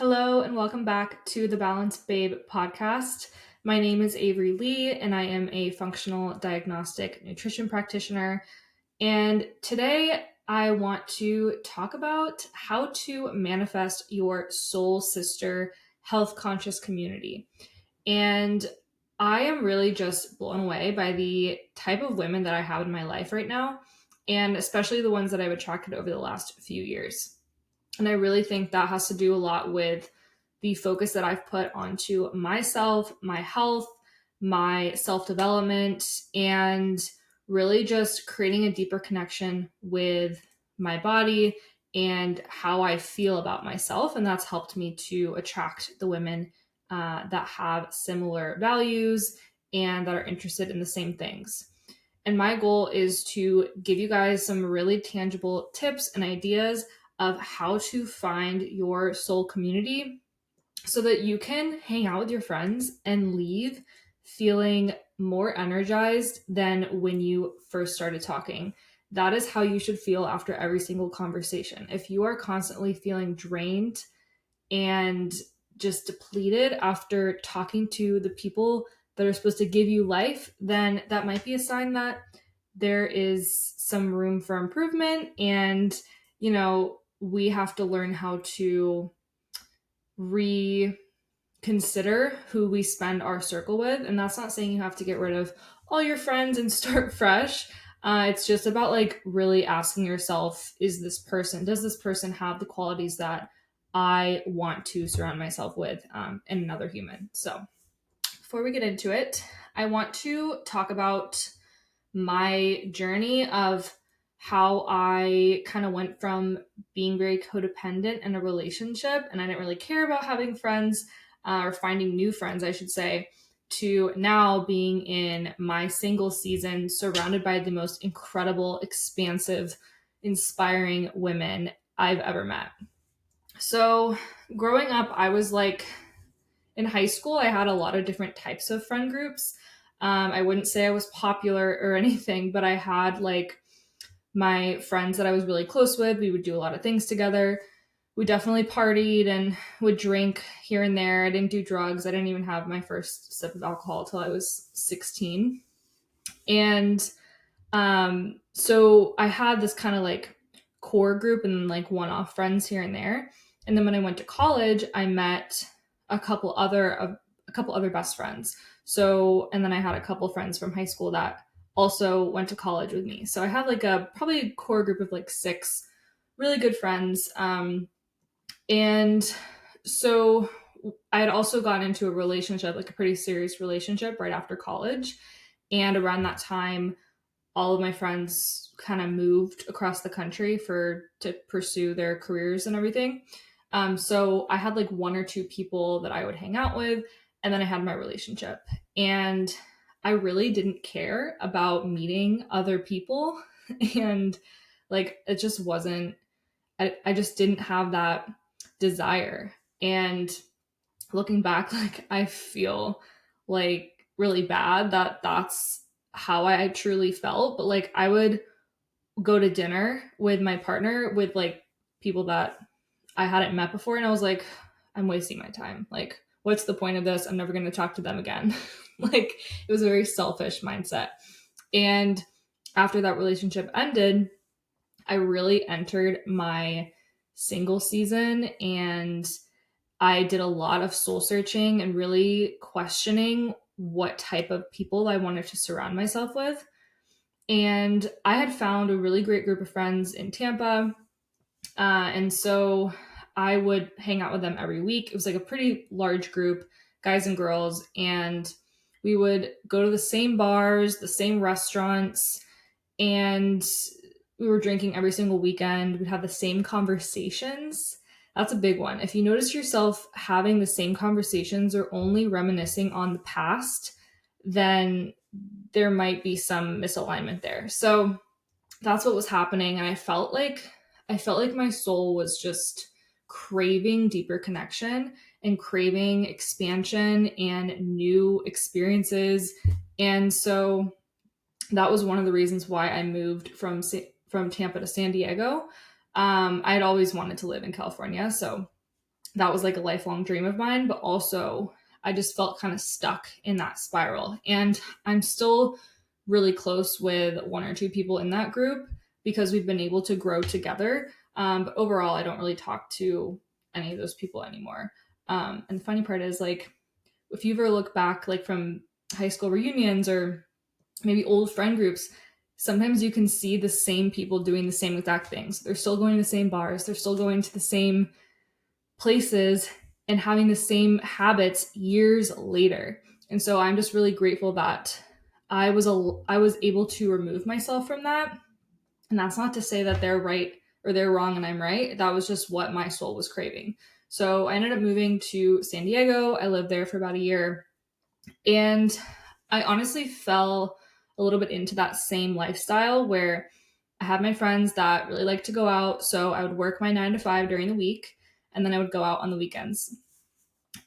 Hello and welcome back to the Balanced Babe podcast. My name is Avery Lee and I am a functional diagnostic nutrition practitioner. And today I want to talk about how to manifest your soul sister health conscious community. And I am really just blown away by the type of women that I have in my life right now, and especially the ones that I've attracted over the last few years. And I really think that has to do a lot with the focus that I've put onto myself, my health, my self development, and really just creating a deeper connection with my body and how I feel about myself. And that's helped me to attract the women that have similar values and that are interested in the same things. And my goal is to give you guys some really tangible tips and ideas of how to find your soul community so that you can hang out with your friends and leave feeling more energized than when you first started talking. That is how you should feel after every single conversation. If you are constantly feeling drained and just depleted after talking to the people that are supposed to give you life, then that might be a sign that there is some room for improvement. And, we have to learn how to reconsider who we spend our circle with. And that's not saying you have to get rid of all your friends and start fresh. It's just about really asking yourself, does this person have the qualities that I want to surround myself with in another human? So before we get into it, I want to talk about my journey of how I kind of went from being very codependent in a relationship and I didn't really care about having friends or finding new friends, I should say, to now being in my single season surrounded by the most incredible, expansive, inspiring women I've ever met. So growing up, I was in high school, I had a lot of different types of friend groups. I wouldn't say I was popular or anything, but I had my friends that I was really close with. We would do a lot of things together. We definitely partied and would drink here and there. I didn't do drugs. I didn't even have my first sip of alcohol till I was 16. And so I had this kind of core group and one-off friends here and there. And then when I went to college, I met a couple other best friends. So, and then I had a couple friends from high school that also went to college with me. So I had probably a core group of 6 really good friends. And so I had also gotten into a relationship, a pretty serious relationship right after college. And around that time, all of my friends kind of moved across the country to pursue their careers and everything. So I had one or two people that I would hang out with, and then I had my relationship. And I really didn't care about meeting other people. And it just wasn't, I just didn't have that desire. And looking back, I feel really bad that that's how I truly felt. But I would go to dinner with my partner with people that I hadn't met before, and I was like, I'm wasting my time. What's the point of this? I'm never going to talk to them again. It was a very selfish mindset. And after that relationship ended, I really entered my single season and I did a lot of soul searching and really questioning what type of people I wanted to surround myself with. And I had found a really great group of friends in Tampa. And so I would hang out with them every week. It was a pretty large group, guys and girls. And we would go to the same bars, the same restaurants, and we were drinking every single weekend. We'd have the same conversations. That's a big one. If you notice yourself having the same conversations or only reminiscing on the past, then there might be some misalignment there. So that's what was happening. And I felt like my soul was just craving deeper connection and craving expansion and new experiences. And so that was one of the reasons why I moved from Tampa to San Diego. I had always wanted to live in California. So that was like a lifelong dream of mine, but also I just felt kind of stuck in that spiral. And I'm still really close with one or two people in that group because we've been able to grow together. But overall, I don't really talk to any of those people anymore. And the funny part is, like, if you ever look back, like from high school reunions or maybe old friend groups, sometimes you can see the same people doing the same exact things. They're still going to the same bars, they're still going to the same places and having the same habits years later. And so I'm just really grateful that I was able to remove myself from that. And that's not to say that they're right or they're wrong and I'm right. That was just what my soul was craving. So I ended up moving to San Diego. I lived there for about a year. And I honestly fell a little bit into that same lifestyle where I had my friends that really like to go out. So I would work my 9 to 5 during the week and then I would go out on the weekends.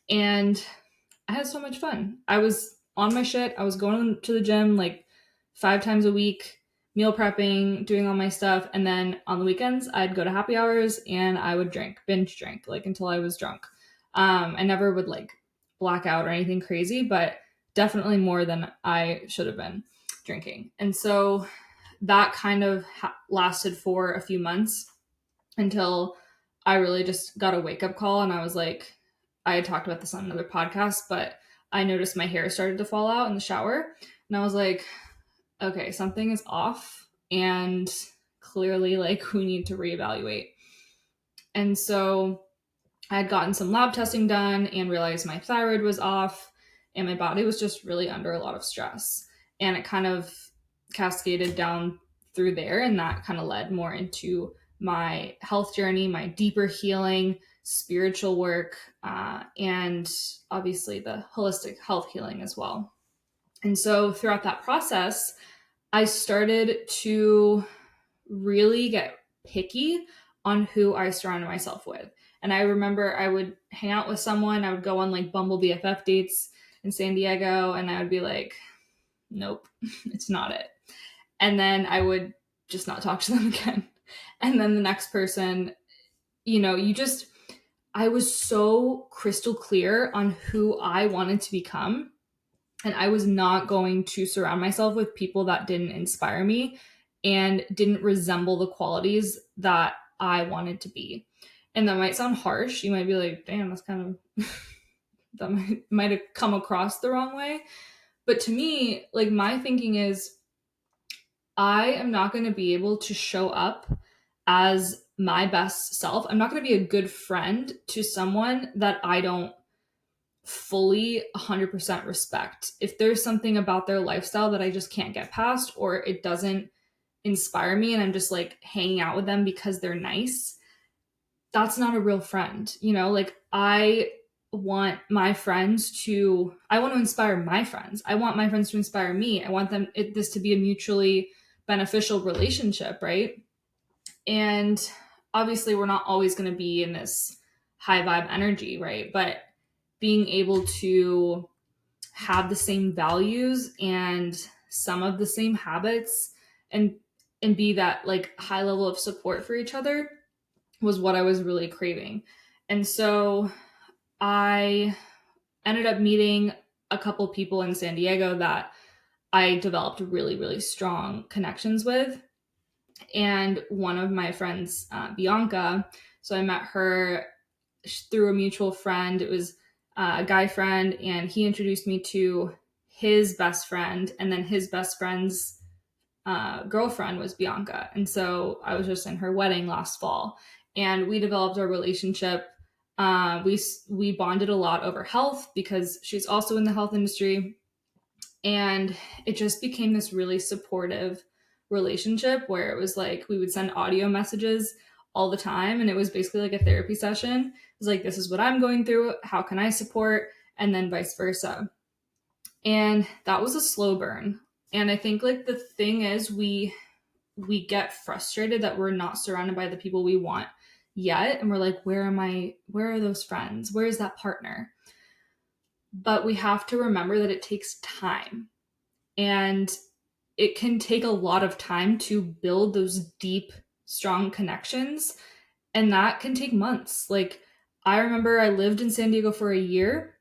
And I had so much fun. I was on my shit. I was going to the gym like 5 times a week, meal prepping, doing all my stuff. And then on the weekends, I'd go to happy hours and I would binge drink, like until I was drunk. I never would like black out or anything crazy, but definitely more than I should have been drinking. And so that kind of lasted for a few months until I really just got a wake up call. And I was like, I had talked about this on another podcast, but I noticed my hair started to fall out in the shower. And I was like, okay, something is off. And clearly, like, we need to reevaluate. And so I had gotten some lab testing done and realized my thyroid was off and my body was just really under a lot of stress. And it kind of cascaded down through there. And that kind of led more into my health journey, my deeper healing, spiritual work, and obviously the holistic health healing as well. And so throughout that process, I started to really get picky on who I surrounded myself with. And I remember I would hang out with someone, I would go on like Bumble BFF dates in San Diego, and I would be like, nope, it's not it. And then I would just not talk to them again. And then the next person, I was so crystal clear on who I wanted to become. And I was not going to surround myself with people that didn't inspire me and didn't resemble the qualities that I wanted to be. And that might sound harsh. You might be like, damn, that's kind of, that might have come across the wrong way. But to me, like, my thinking is, I am not going to be able to show up as my best self. I'm not going to be a good friend to someone that I don't fully 100% respect. If there's something about their lifestyle that I just can't get past, or it doesn't inspire me and I'm just like hanging out with them because they're nice, that's not a real friend. Like, I want to inspire my friends. I want my friends to inspire me. I want this to be a mutually beneficial relationship, right? And obviously we're not always going to be in this high vibe energy, right? But being able to have the same values and some of the same habits and be that like high level of support for each other was what I was really craving. And so I ended up meeting a couple people in San Diego that I developed really, really strong connections with. And one of my friends, Bianca, so I met her through a mutual friend. It was a guy friend, and he introduced me to his best friend, and then his best friend's girlfriend was Bianca. And so I was just in her wedding last fall, and we developed our relationship. We bonded a lot over health because she's also in the health industry, and it just became this really supportive relationship where it was like we would send audio messages all the time, and it was basically like a therapy session. It was like, this is what I'm going through, how can I support, and then vice versa. And that was a slow burn. And I think like the thing is, we get frustrated that we're not surrounded by the people we want yet, and we're like, where are those friends, where's that partner? But we have to remember that it takes time, and it can take a lot of time to build those deep, strong connections. And that can take months. Like, I remember I lived in San Diego for a year,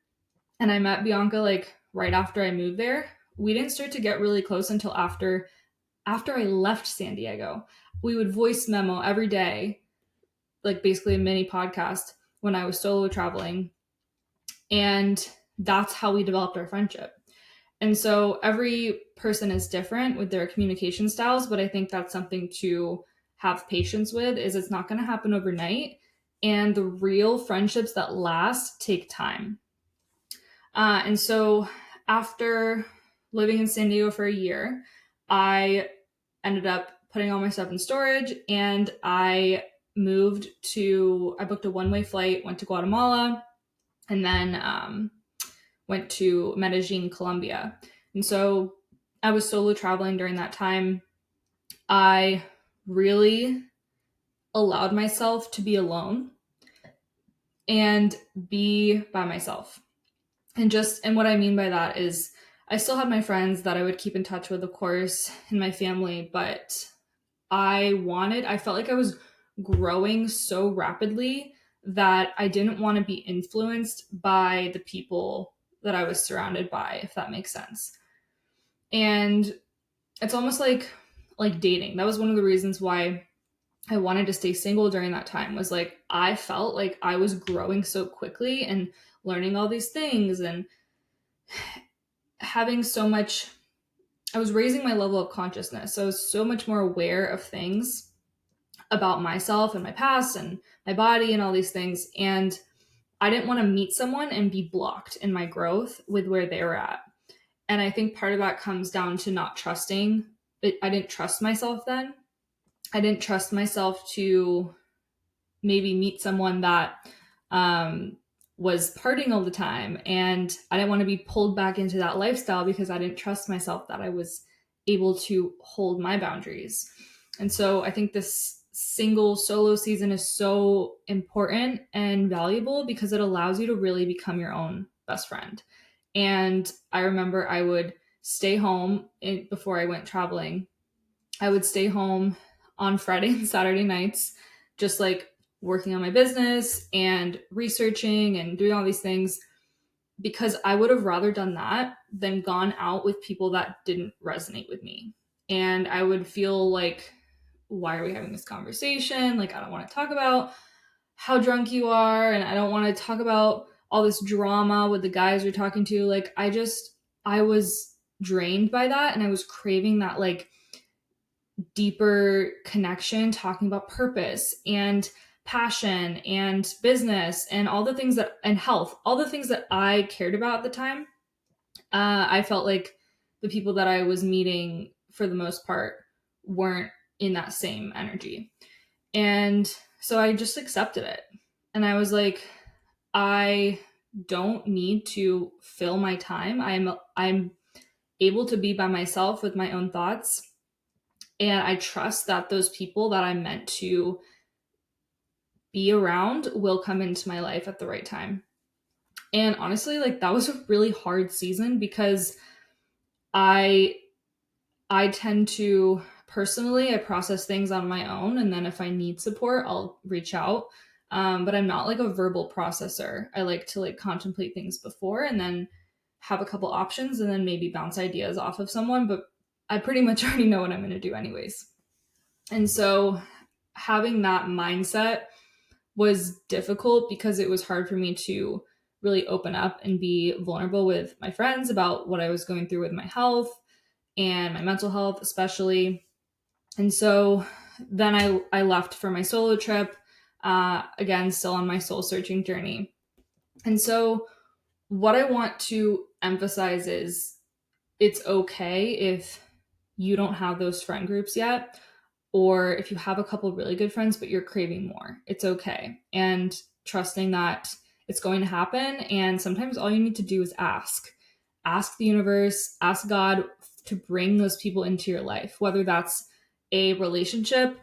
and I met Bianca like right after I moved there. We didn't start to get really close until after I left San Diego. We would voice memo every day, like basically a mini podcast when I was solo traveling. And that's how we developed our friendship. And so every person is different with their communication styles, but I think that's something to have patience with, is it's not going to happen overnight. And the real friendships that last take time. And so after living in San Diego for a year, I ended up putting all my stuff in storage, and I booked a one-way flight, went to Guatemala, and then went to Medellin, Colombia. And so I was solo traveling during that time. I really allowed myself to be alone and be by myself. And what I mean by that is I still had my friends that I would keep in touch with, of course, and my family, but I felt like I was growing so rapidly that I didn't want to be influenced by the people that I was surrounded by, if that makes sense. And it's almost like dating. That was one of the reasons why I wanted to stay single during that time, was like I felt like I was growing so quickly and learning all these things and having so much. I was raising my level of consciousness. So I was so much more aware of things about myself and my past and my body and all these things. And I didn't want to meet someone and be blocked in my growth with where they were at. And I think part of that comes down to not trusting. I didn't trust myself then. I didn't trust myself to maybe meet someone that was partying all the time. And I didn't want to be pulled back into that lifestyle because I didn't trust myself that I was able to hold my boundaries. And so I think this single solo season is so important and valuable because it allows you to really become your own best friend. And I remember I would stay home before I went traveling. I would stay home on Friday and Saturday nights, just like working on my business and researching and doing all these things, because I would have rather done that than gone out with people that didn't resonate with me. And I would feel like, why are we having this conversation? Like, I don't want to talk about how drunk you are, and I don't want to talk about all this drama with the guys you're talking to. Like, I was drained by that, and I was craving that like deeper connection, talking about purpose and passion and business and all the things and health, all the things that I cared about at the time. I felt like the people that I was meeting, for the most part, weren't in that same energy. And so I just accepted it. And I was like, I don't need to fill my time. I'm able to be by myself with my own thoughts. And I trust that those people that I'm meant to be around will come into my life at the right time. And honestly, like that was a really hard season because I tend to personally, I process things on my own, and then if I need support, I'll reach out. But I'm not like a verbal processor. I like to like contemplate things before and then have a couple options and then maybe bounce ideas off of someone. But I pretty much already know what I'm going to do anyways. And so having that mindset was difficult because it was hard for me to really open up and be vulnerable with my friends about what I was going through with my health and my mental health, especially. And so then I left for my solo trip, again, still on my soul searching journey. And so what I want to emphasize is it's okay if you don't have those friend groups yet, or if you have a couple really good friends but you're craving more. It's okay. And trusting that it's going to happen. And sometimes all you need to do is ask the universe, ask God to bring those people into your life, whether that's a relationship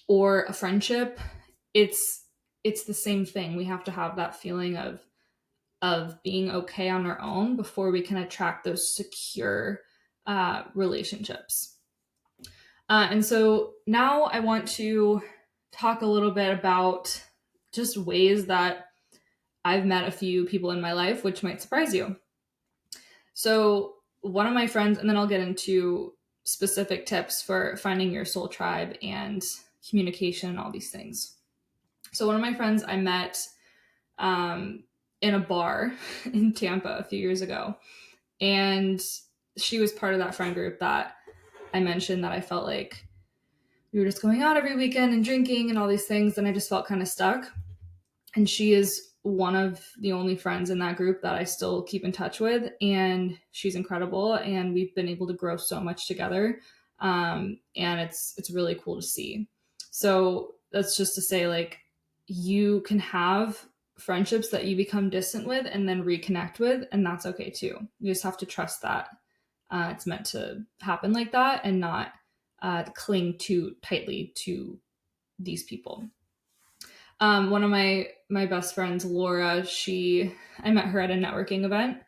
or a friendship. It's the same thing. We have to have that feeling of being okay on our own before we can attract those secure relationships. And so now I want to talk a little bit about just ways that I've met a few people in my life, which might surprise you. So one of my friends, and then I'll get into specific tips for finding your soul tribe and communication and all these things. So one of my friends I met in a bar in Tampa a few years ago. And she was part of that friend group that I mentioned that I felt like we were just going out every weekend and drinking and all these things. And I just felt kind of stuck. And she is one of the only friends in that group that I still keep in touch with. And she's incredible. And we've been able to grow so much together. And it's really cool to see. So that's just to say, like, you can have friendships that you become distant with and then reconnect with, and that's okay too. You just have to trust that it's meant to happen like that and not cling too tightly to these people. One of my best friends, Laura, I met her at a networking event,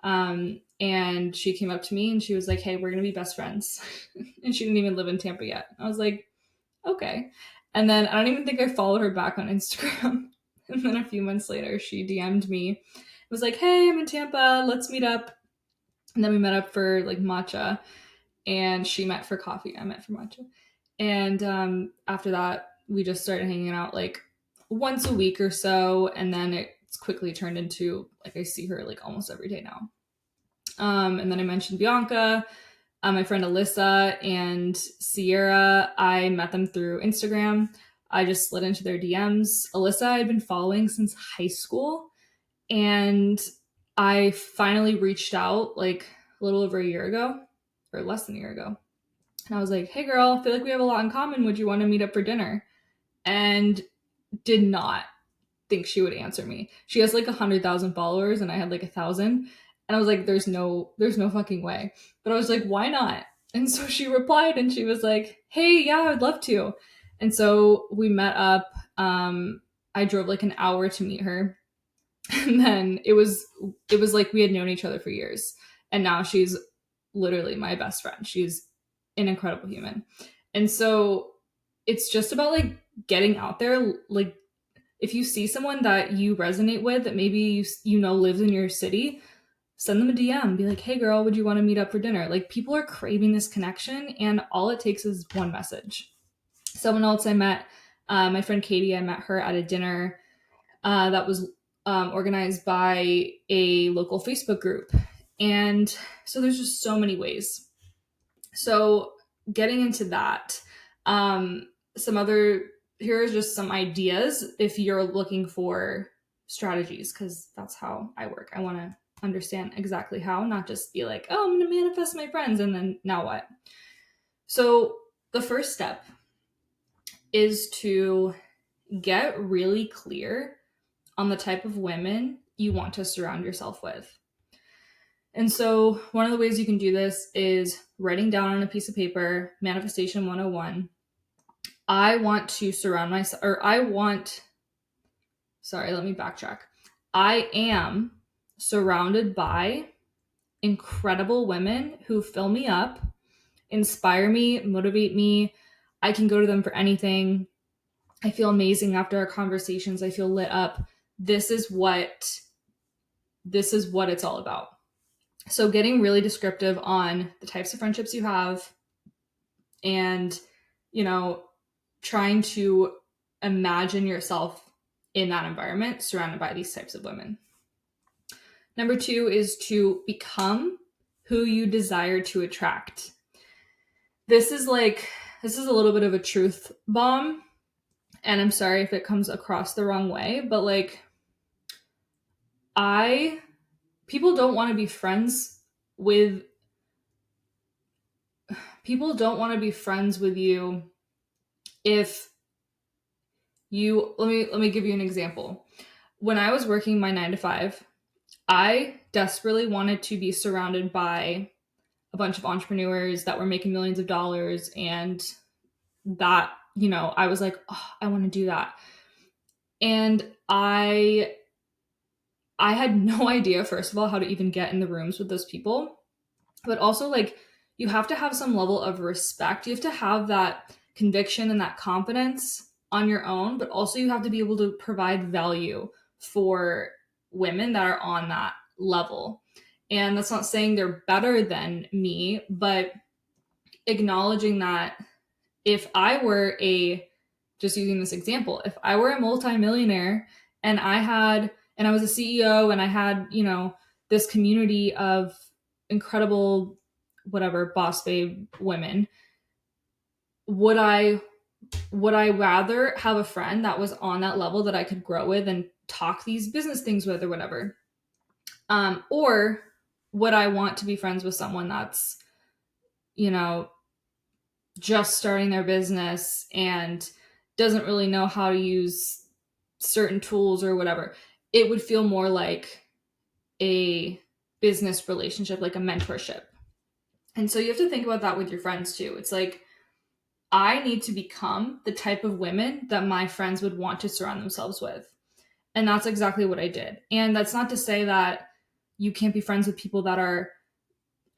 and she came up to me and she was like, "Hey, we're gonna be best friends," and she didn't even live in Tampa yet. I was like, "Okay," and then I don't even think I followed her back on Instagram. And then a few months later, she DM'd me. It was like, "Hey, I'm in Tampa. Let's meet up." And then we met up for like matcha, and she met for coffee. I met for matcha. And after that, we just started hanging out like once a week or so. And then it's quickly turned into like I see her like almost every day now. And then I mentioned Bianca, my friend Alyssa, and Sierra. I met them through Instagram. I just slid into their DMs. Alyssa I had been following since high school, and I finally reached out like a little over a year ago, or less than a year ago. And I was like, "Hey girl, I feel like we have a lot in common. Would you want to meet up for dinner?" And did not think she would answer me. She has like 100,000 followers and I had like 1,000. And I was like, there's no fucking way. But I was like, why not? And so she replied and she was like, "Hey, yeah, I'd love to." And so we met up. I drove like an hour to meet her. And then it was like we had known each other for years. And now she's literally my best friend. She's an incredible human. And so it's just about like getting out there. Like, if you see someone that you resonate with that maybe you know lives in your city, send them a DM. Be like, "Hey girl, would you want to meet up for dinner?" Like, people are craving this connection, and all it takes is one message. Someone else I met, my friend Katie, I met her at a dinner that was organized by a local Facebook group. And so there's just so many ways. So getting into that, here's just some ideas if you're looking for strategies, because that's how I work. I want to understand exactly how, not just be like, "Oh, I'm going to manifest my friends," and then now what? So the first step is to get really clear on the type of women you want to surround yourself with. And so one of the ways you can do this is writing down on a piece of paper, Manifestation 101. I want to surround myself, let me backtrack. I am surrounded by incredible women who fill me up, inspire me, motivate me. I can go to them for anything. I feel amazing after our conversations. I feel lit up. This is what it's all about. So getting really descriptive on the types of friendships you have, and, trying to imagine yourself in that environment surrounded by these types of women. Number 2 is to become who you desire to attract. This is a little bit of a truth bomb, and I'm sorry if it comes across the wrong way, but like, people don't want to be friends with you if you, let me give you an example. When I was working my 9-to-5, I desperately wanted to be surrounded by a bunch of entrepreneurs that were making millions of dollars, and that, I was like, "Oh, I want to do that." And I had no idea, first of all, how to even get in the rooms with those people. But also, like, you have to have some level of respect. You have to have that conviction and that confidence on your own, but also you have to be able to provide value for women that are on that level. And that's not saying they're better than me, but acknowledging that if I were just using this example, if I were a multimillionaire and I was a CEO and I had, this community of incredible, whatever, boss babe women, would I rather have a friend that was on that level that I could grow with and talk these business things with or whatever? Or would I want to be friends with someone that's, just starting their business and doesn't really know how to use certain tools or whatever? It would feel more like a business relationship, like a mentorship. And so you have to think about that with your friends too. It's like, I need to become the type of women that my friends would want to surround themselves with. And that's exactly what I did. And that's not to say that you can't be friends with people that are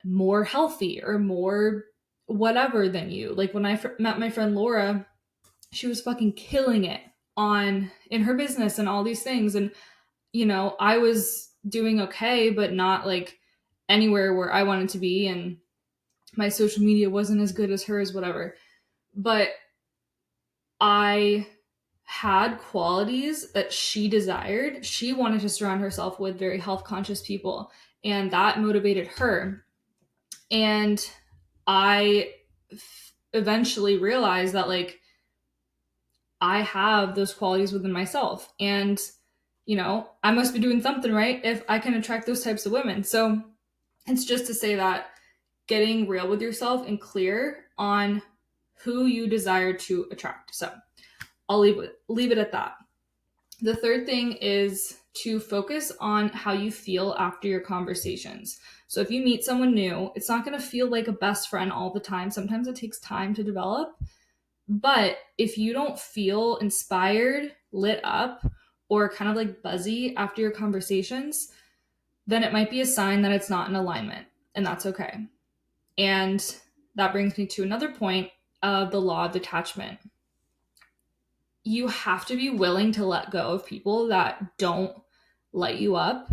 more healthy or more whatever than you. Like when I met my friend Laura, she was fucking killing it in her business and all these things. And, I was doing okay, but not like anywhere where I wanted to be. And my social media wasn't as good as hers, whatever. But I had qualities that she desired. She wanted to surround herself with very health conscious people, and that motivated her. And I eventually realized that, like, I have those qualities within myself, and I must be doing something right if I can attract those types of women. So it's just to say that getting real with yourself and clear on who you desire to attract. So I'll leave it at that. The third thing is to focus on how you feel after your conversations. So if you meet someone new, it's not going to feel like a best friend all the time. Sometimes it takes time to develop. But if you don't feel inspired, lit up, or kind of like buzzy after your conversations, then it might be a sign that it's not in alignment, and that's okay. And that brings me to another point of the law of detachment. You have to be willing to let go of people that don't light you up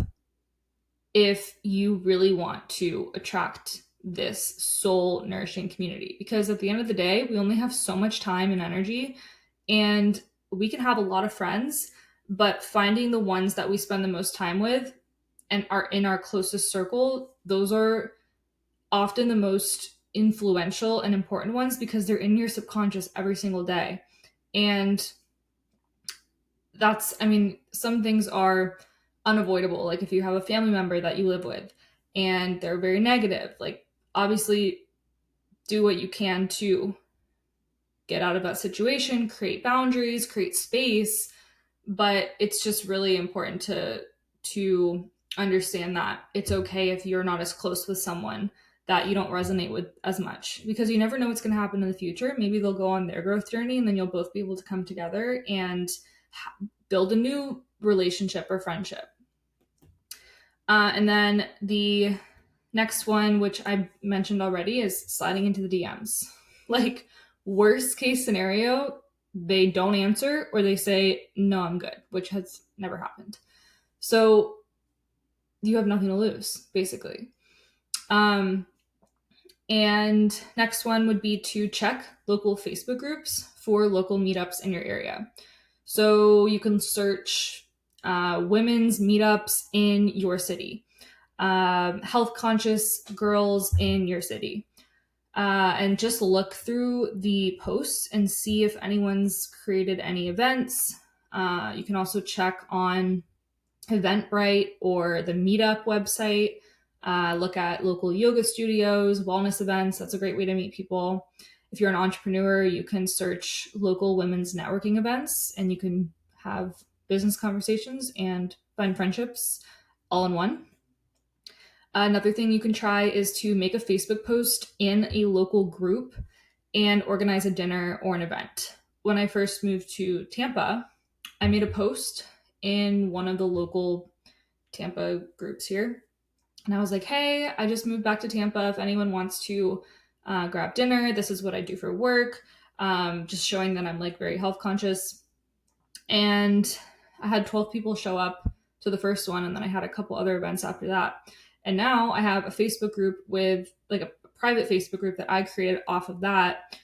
if you really want to attract this soul nourishing community. Because at the end of the day, we only have so much time and energy, and we can have a lot of friends, but finding the ones that we spend the most time with and are in our closest circle, those are often the most influential and important ones because they're in your subconscious every single day. And some things are unavoidable. Like if you have a family member that you live with and they're very negative, like obviously do what you can to get out of that situation, create boundaries, create space. But it's just really important to understand that it's okay if you're not as close with someone that you don't resonate with as much, because you never know what's going to happen in the future. Maybe they'll go on their growth journey and then you'll both be able to come together and build a new relationship or friendship. And then the next one, which I mentioned already, is sliding into the DMs. Like, worst case scenario, they don't answer or they say, no, I'm good, which has never happened. So you have nothing to lose, basically. And next one would be to check local Facebook groups for local meetups in your area. So you can search women's meetups in your city, health conscious girls in your city, and just look through the posts and see if anyone's created any events. You can also check on Eventbrite or the Meetup website. Look at local yoga studios, wellness events. That's a great way to meet people. If you're an entrepreneur, you can search local women's networking events and you can have business conversations and find friendships all in one. Another thing you can try is to make a Facebook post in a local group and organize a dinner or an event. When I first moved to Tampa, I made a post in one of the local Tampa groups here. And I was like, hey, I just moved back to Tampa. If anyone wants to grab dinner, this is what I do for work. just showing that I'm like very health conscious. And I had 12 people show up to the first one, and then I had a couple other events after that. And now I have a Facebook group with like a private Facebook group that I created off of that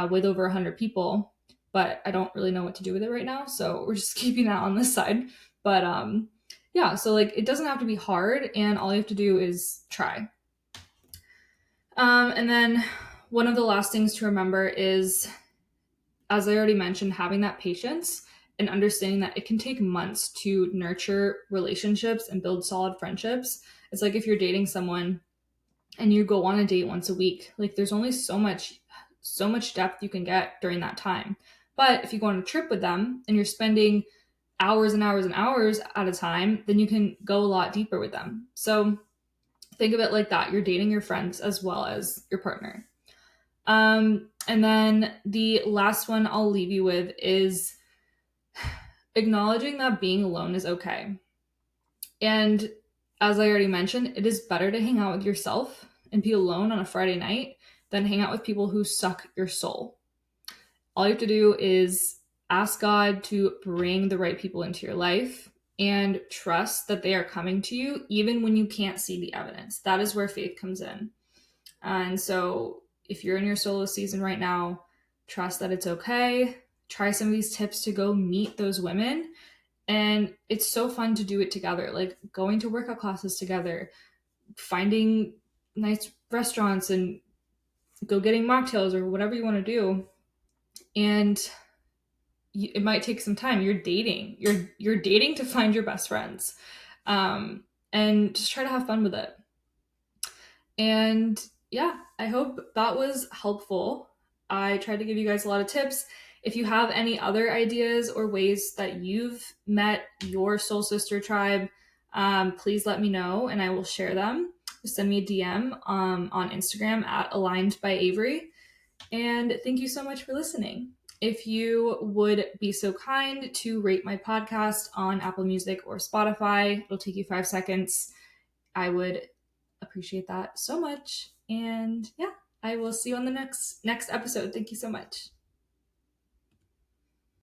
with over 100 people, but I don't really know what to do with it right now, so we're just keeping that on this side. But yeah, so like it doesn't have to be hard, and all you have to do is try. And then one of the last things to remember is, as I already mentioned, having that patience and understanding that it can take months to nurture relationships and build solid friendships. It's like if you're dating someone and you go on a date once a week, like there's only so much depth you can get during that time. But if you go on a trip with them and you're spending hours and hours and hours at a time, then you can go a lot deeper with them. So think of it like that. You're dating your friends as well as your partner. And then the last one I'll leave you with is acknowledging that being alone is okay. And as I already mentioned, it is better to hang out with yourself and be alone on a Friday night than hang out with people who suck your soul. All you have to do is ask God to bring the right people into your life and trust that they are coming to you even when you can't see the evidence. That is where faith comes in. And so if you're in your solo season right now, trust that it's okay. Try some of these tips to go meet those women. And it's so fun to do it together, like going to workout classes together, finding nice restaurants and go getting mocktails or whatever you want to do. And it might take some time. You're dating. You're dating to find your best friends. And just try to have fun with it. And yeah, I hope that was helpful. I tried to give you guys a lot of tips. If you have any other ideas or ways that you've met your soul sister tribe, please let me know and I will share them. Just send me a DM on Instagram at Aligned by Avery. And thank you so much for listening. If you would be so kind to rate my podcast on Apple Music or Spotify, it'll take you 5 seconds. I would appreciate that so much. And yeah, I will see you on the next episode. Thank you so much.